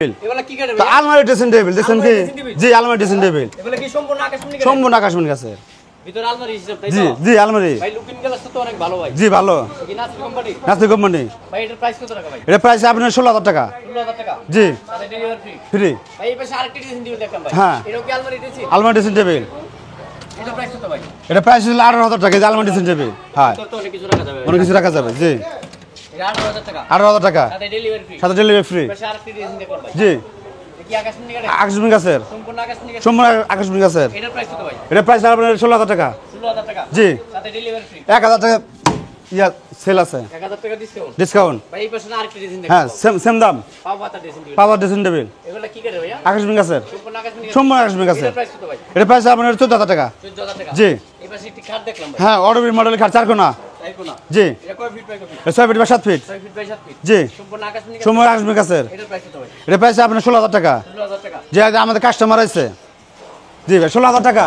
এগুলা কি কাটে ভাই? আলমারি ড্রেসিং টেবিল দেখছেন কি? জি আলমারি ড্রেসিং টেবিল। এগুলা কি সম্পূর্ণ আকাশমণি কাটে? সম্পূর্ণ আকাশমণি আছে। ভিতরে আলমারি হিসাব তাই তো? জি জি আলমারি। ভাই লুকিং গ্লাস তো অনেক ভালো ভাই। জি ভালো। কি নাসি কোম্পানি? নাসি কোম্পানি। ভাই এটার প্রাইস কত টাকা ভাই? এটা প্রাইস আপনার 16000 টাকা। 16000 টাকা। জি। সাথে ডেলিভারি ফ্রি। ফ্রি। ভাই এই পাশে আরেকটা ড্রেসিং টেবিল দেখলাম ভাই। হ্যাঁ। এটাও কি আলমারি ড্রেসিং? আলমারি ড্রেসিং টেবিল। এটা প্রাইস কত ভাই? এটা প্রাইস হলো 18000 টাকা এই আলমারি ড্রেসিং টেবিল। হ্যাঁ। তো অনেক কিছু রাখা যাবে। অনেক কিছু রাখা যাবে। জি। এটা 18000 টাকা। 18000 টাকা। সাথে ডেলিভারি ফ্রি। সাথে ডেলিভারি ফ্রি। পাশে আরেকটা ড্রেসিং দেখলাম ভাই। জি। কি আকাশমণি কাটে? আকাশমণি গাছের। সম্পূর্ণ আকাশমণি কাটে। সম্পূর্ণ আকাশমণি গাছের। এটার প্রাইস কত ভাই? এটা প্রাইস আপনার 16000 টাকা। 16000 টাকা। জি। সাথে ডেলিভারি ফ্রি। 1000 টাকা ইয়া সেল আছে। 1000 টাকা ডিসকাউন্ট। ডিসকাউন্ট। ভাই এই পাশে আরেকটা ড্রেসিং হ্যাঁ দেখলাম। সেম দাম। পাও পাতা ড্রেসিং টেবিল। পাওয়ার ড্রেসিং টেবিল। এগুলা কি কাটে ভাইয়া? আকাশমণি গাছের। সম্পূর্ণ আকাশমণি কাটে। সম্পূর্ণ আকাশমণি গাছের। এটার প্রাইস কত ভাই? এটা প্রাইস আপনার 14000 টাকা। 14000 টাকা। জি। এই পাশে একটি খাট দেখলাম ভাই। হ্যাঁ অটোবিল মডেল খাট 4 কোণা। তাই কোনা। জি। এটা কয় ফিট বাই কয় ফিট? 6 ফিট বা 7 ফিট। 6 feet by 7 feet. জি। সম্পূর্ণ আকাশমণি কাটে। সম্পূর্ণ আকাশমণি গাছের। এটার প্রাইস কত ভাই? এটা প্রাইস আপনার 16000 টাকা। 16000 টাকা। যে আমাদের কাস্টমার আছে। জি ভাই 16000 টাকা।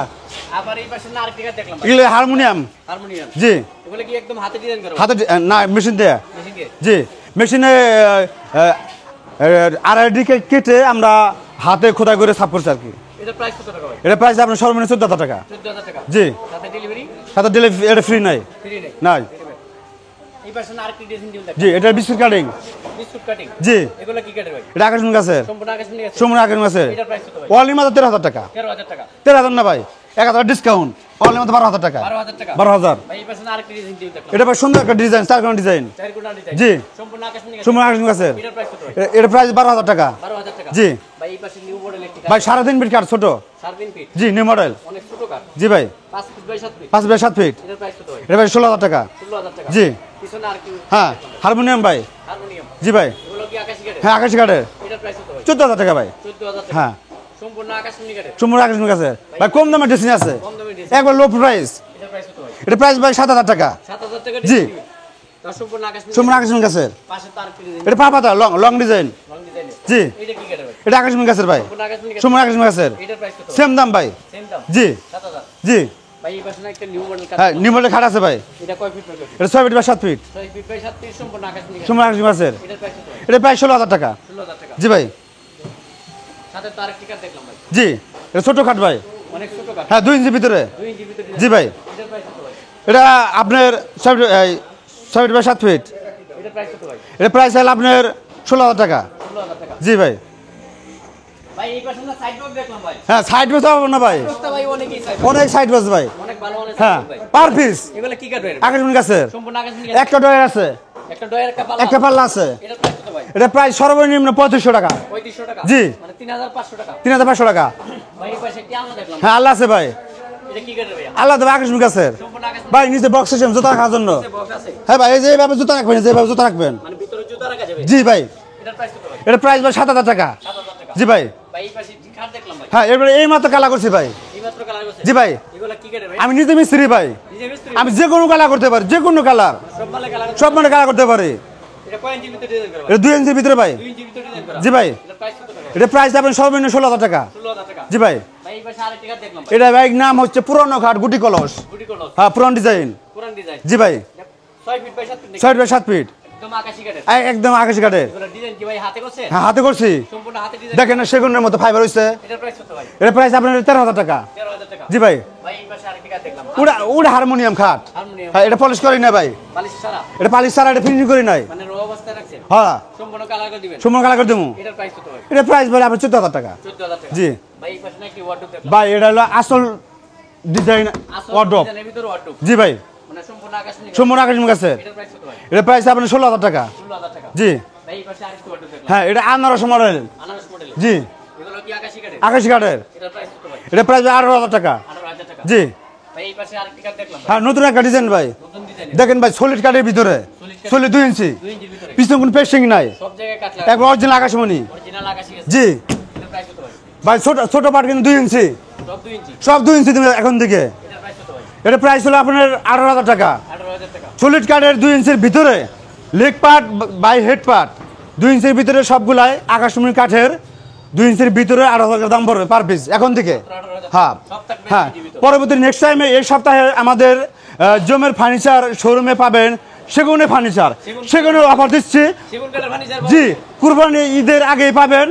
আবার এই পাশে আরেকটি খাট দেখলাম ভাই। এগুলো হারমোনিয়াম। হারমোনিয়াম। জি। এগুলা কি একদম হাতে ডিজাইন করা? হাতে না মেশিন দিয়ে। মেশিন দিয়ে। জি মেশিনে আড়াইডি কেটে আমরা হাতে খোদাই করে সাফ করছি আর কি। এটার প্রাইস কত টাকা ভাই? এটা প্রাইস আপনার সর্বনিম্ন 14000 টাকা। 14000 টাকা। জি। সাথে ডেলিভারি সাথে ডেলিভারি এটা ফ্রি নাই। ফ্রি নেই। নাই। এই পাশে আরেকটি ড্রেসিং টেবিল দেখলাম। জি এটা বিস্কুট কাটিং। Biscuit cutting. জি। এগুলা কি কাটে ভাই? এটা আকাশমণি গাছের। সম্পূর্ণ আকাশমণি কাটে। সম্পূর্ণ আকাশমণি গাছের। এটার প্রাইস কত ভাই? অনলি মাত্র 13000 টাকা। 13000 টাকা। 13000 না ভাই 1000 ডিসকাউন্ট অনলি মাত্র 12000 টাকা। 12000 টাকা। 12000। ভাই এই পাশে আরেকটি ড্রেসিং টেবিল দেখলাম। এটা ভাই সুন্দর একটা ডিজাইন 4 কোণা ডিজাইন। 4 কোণা ডিজাইন। জি। সম্পূর্ণ আকাশমণি কাটে। সম্পূর্ণ আকাশমণি গাছের। এটার প্রাইস কত ভাই? এটা প্রাইস 12000 টাকা। 12000 টাকা। জি। ভাই এই পাশে নিউ মডেল একটি ভাই 3.5 ফিট কাঠ ছোট। 3.5 ফিট। জি নিউ মডেল। অনেক ছোট কাট। জি ভাই 5 feet by 7 feet. 5 by 7 feet. এটার প্রাইস কত ভাই? এটা ভাই 16000 টাকা। 16000 টাকা। জি। পিছনে আরেকটি হ্যাঁ হারমোনিয়াম ভাই। হারমোনিয়াম। জি ভাই এগুলো কি আকাশী কাটে? হ্যাঁ আকাশি কাঠের। এটার প্রাইস কত ভাই? 14000 টাকা ভাই। 14000 টাকা। হ্যাঁ সম্পূর্ণ আকাশমণি কাটে। সম্পূর্ণ আকাশমণি গাছের। ভাই কম দামে ড্রেসিং আছে কম দামে ডিজাইন। একবার লো প্রাইস। এটার প্রাইস কত ভাই? এটা প্রাইস ভাই 7000 টাকা। 7000 টাকা জি। ডিজাইন। তার সম্পূর্ণ আকাশমণি। সম্পূর্ণ আকাশমণি গাছের। পাশে তার কি ডিজাইন? এটা পাতা লং ডিজাইন। Long design. জি এটা কি কাটে ভাই? এটা আকাশমণি গাছের ভাই। সম্পূর্ণ আকাশমণি কাটে। সম্পূর্ণ আকাশমণি গাছের। এটার প্রাইস কত? সেম দাম ভাই। সেম দাম। জি 7000। জি ভাই এই পাশে একটা নিউ মডেল কাট। হ্যাঁ নিউ মডেল খাট আছে ভাই। এটা কয় ফিট বাই কয় ফিট? এটা 6 ফিট বা 7 ফিট। 6 ফিট বাই 7 ফিট সম্পূর্ণ আকাশমণি কাটে। সম্পূর্ণ আকাশমণি গাছের। এটার প্রাইস কত ভাই? এটা প্রায় 16000 টাকা। 16000 টাকা। জি ভাই সাথে তার একটি কাট দেখলাম ভাই। জি এটা ছোট খাট ভাই। অনেক ছোট কাট। হ্যাঁ 2 ইঞ্চি ভিতরে। 2 ইঞ্চি ভিতরে। জি ভাই এটার প্রাইস কত ভাই? এটা আপনার 6 ফিট বা 7 ফিট। এটার প্রাইস কত ভাই? এটা প্রাইস হলো আপনার 16000 টাকা। 16000 টাকা। জি ভাই ভাই এই পাশে না সাইড বক্স দেখলাম ভাই। হ্যাঁ সাইড বেস হবে না ভাই বক্সটা ভাই অনেকই সাইড। অনেক সাইড বেস ভাই। অনেক ভালো অনেক হ্যাঁ সাইড ভাই। পার পিস এগুলা কি কাটবে? আকাশমণি গাছের। সম্পূর্ণ আকাশমণি কাটে। একটা ডয়ার আছে একটা ডয়ার একটা পাল্লা। একটা পাল্লা আছে। এটার প্রাইস কত ভাই? এটা প্রাইস সর্বনিম্ন 3500 টাকা। 3500 টাকা। জি। মানে 3500 টাকা। 3500 টাকা। ভাই এই পাশে কি আলনা দেখলাম। হ্যাঁ আল্লাহ আছে ভাই এটা কি কাটবে ভাই? আল্লাহ দেবে আকাশমণি গাছের। সম্পূর্ণ আকাশমণি ভাই নিচে বক্স সিস্টেম জুতা রাখার জন্য। বক্স আছে। হ্যাঁ ভাই এই যে এইভাবে জুতা রাখবেন যেভাবে জুতা রাখবেন। মানে ভিতরে জুতা রাখা যাবে। জি ভাই এটার প্রাইস কত ভাই? এটা প্রাইস ভাই 7000 টাকা। 7000 টাকা। জি ভাই ভাই এই পাশে খাট দেখলাম ভাই। হ্যাঁ এবারে এই মাত্র কালা করছি ভাই। এই মাত্র কালার করছে। জি ভাই এগুলা কি কাটবে ভাই? আমি নিজে মিস্ত্রি ভাই। নিজে মিস্ত্রি। আমি যে কোনো কালার করতে পারি যে কোনো কালার সব মালে কালার। সব মানে কালার করতে পারি। এটা কয় ইঞ্চি ভিতরে ডিজাইন করা ভাই? এটা 2 ইঞ্চির ভিতরে ভাই। 2 ইঞ্চি ভিতরে ডিজাইন করা। জি ভাই এটার প্রাইস কত টাকা? এটা প্রাইস আপনি সর্বনিম্ন 16000 টাকা। 16000 টাকা। জি ভাই ভাই এই পাশে আরেকটি খাট দেখলাম ভাই। এটা ভাই নাম হচ্ছে পুরানো ঘাট গুটি কলস। গুটি কলস। হ্যাঁ পুরান ডিজাইন। পুরান ডিজাইন। জি ভাই 6 feet by 7 feet. 6 by 7 feet একদম আকাশী কাটে। একদম আকাশি কাঠের। এগুলা ডিজাইন কি ভাই হাতে করছে? হ্যাঁ হাতে করছি সম্পূর্ণ হাতে ডিজাইন। দেখেন না সেগুনের মতো ফাইবার হইছে। এটার প্রাইস কত ভাই? এটা প্রাইস আপনার 13000 টাকা। 13000 টাকা। জি ভাই ভাই এই পাশে আরেকটি খাট দেখলাম। ওটা হারমোনিয়াম খাট। হারমোনিয়াম। হ্যাঁ এটা পলিশ করি না ভাই। বালিশ ছাড়া। এটা পালিশ ছাড়া এটা ফিনিশিং করি নাই। মানে রো অবস্থায় রাখছেন। হ্যাঁ সম্পূর্ণ কালার করে দিবেন। সুমন কালার করে দেবো। এটার প্রাইস কত ভাই? এটা প্রাইস বলে আপনার 14000 টাকা। 14000 টাকা। জি ভাই এই পাশে একটি ওয়ার্ডরোব দেখলাম। ভাই এটা হলো আসল ডিজাইন আসল ওয়ার্ডরোব। ডিজাইনের ভিতরে ওয়ার্ডরোব। জি ভাই মানে সম্পূর্ণ আকাশমণি কাটে। সুমন আকাশমণি গাছের। এটার প্রাইস কত ভাই? এটা প্রাইস আপনার 16000 টাকা। 16000 টাকা। জি ভাই এই পাশে আরেকটি ওয়ার্ডরোব দেখলাম। হ্যাঁ এটা আনারস মডেল। আনারস মডেল। জি এগুলো কি আকাশী কাটে? আকাশি কাঠের। এটার প্রাইস কত ভাই? এটা প্রাইস 18000 টাকা। 18000 টাকা। জি ভাই এই পাশে আরেকটি খাট দেখলাম। হ্যাঁ নতুন একটা ডিজাইন ভাই। নতুন ডিজাইন। দেখেন ভাই সলিড কাঠের ভিতরে সলিড 2 ইঞ্চি 2 ইঞ্চির ভিতরে। পিছনে কোনো পেস্টিং নাই সব জায়গায় কাট লাগা। একবার অরিজিনাল আকাশমণি। অরিজিনাল আকাশী আছে। জি এটার প্রাইস কত ভাই? ভাই ছোট ছোট পাট কিন্তু 2 ইঞ্চি সব 2 ইঞ্চি। সব 2 ইঞ্চি দিবে এখন থেকে। এটার প্রাইস কত ভাই? এটা প্রাইস হলো আপনার 18000 টাকা। 18000 টাকা। সলিড কাঠের 2 ইঞ্চির ভিতরে leg part by head part 2 ইঞ্চির ভিতরে সবগুলাই আকাশমণি কাঠের 2 ইঞ্চির ভিতরে 18000 টাকা দাম পড়বে পার পিস এখন থেকে। 18000 হ্যাঁ সব থাকবে হ্যাঁ ভিতরে। পরবর্তী নেক্সট টাইমে এই সপ্তাহে আমাদের জমের ফার্নিচার শোরুমে পাবেন সেগুনের ফার্নিচার। সেগুনের অফার দিচ্ছি। সেগুন কাঠের ফার্নিচার। জি কুরবানি ঈদের আগেই পাবেন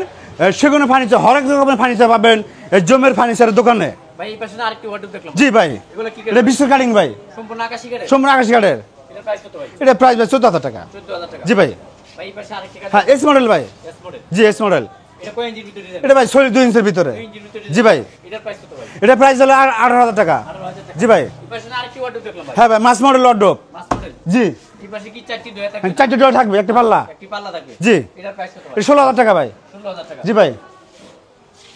সেগুলো ফার্নিচার হরেক রকমের ফার্নিচার পাবেন এই জমের ফার্নিচারের দোকানে। ভাই এই পাশে আরেকটি ওয়ার্ডরোব দেখলাম। জি ভাই, এগুলো কি এটা বিস্কুট কাটিং ভাই, সম্পূর্ণ আকাশী কাঠের। সম্পূর্ণ আকাশি কাঠের। এটার প্রাইস কত ভাই? এটা প্রাইস ভাই 14,000 টাকা। 14000 টাকা। জি ভাই। ভাই এই পাশে আরেকটি কাঠ। হ্যাঁ, এস মডেল ভাই। S model. জি, এস মডেল। এটা কয় ইঞ্চির ভিতরে ডিজাইন? এটা ভাই 2 ইঞ্চির ভিতরে। 2 ইঞ্চির ভিতরে। জি ভাই। এটার প্রাইস কত ভাই? এটা প্রাইস হলো 18,000 টাকা। 18000 টাকা। জি ভাই। এই পাশে আরেকটি ওয়ার্ডরোব দেখলাম ভাই। হ্যাঁ ভাই, মাস মডেল ওয়ার্ডরোব। মাস মডেল। জি। এই পাশে কি চারটি দয়া থাকবে? 4টি ডোর থাকবে, একটা পাল্লা। একটি পাল্লা থাকবে। জি। এটার প্রাইস কত ভাই? এটা 16,000 টাকা ভাই। 16000 টাকা। জি ভাই।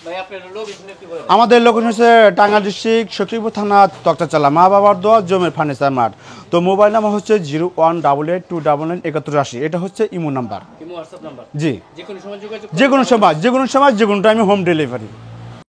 ভাই আপনার লোকেশন একটু বলেন। আমাদের লোকেশন হচ্ছে টাঙ্গাইল ডিস্ট্রিক্ট সখীপুর থানা তক্তাচালা মা বাবার দোয়া জমের ফার্নিচার মার্ট। তো মোবাইল নাম্বার হচ্ছে 0188299181। এটা হচ্ছে imo number. Imo WhatsApp number. জি। যে কোনো সময় যোগাযোগ যে কোনো সময় যে কোনো টাইমে হোম ডেলিভারি।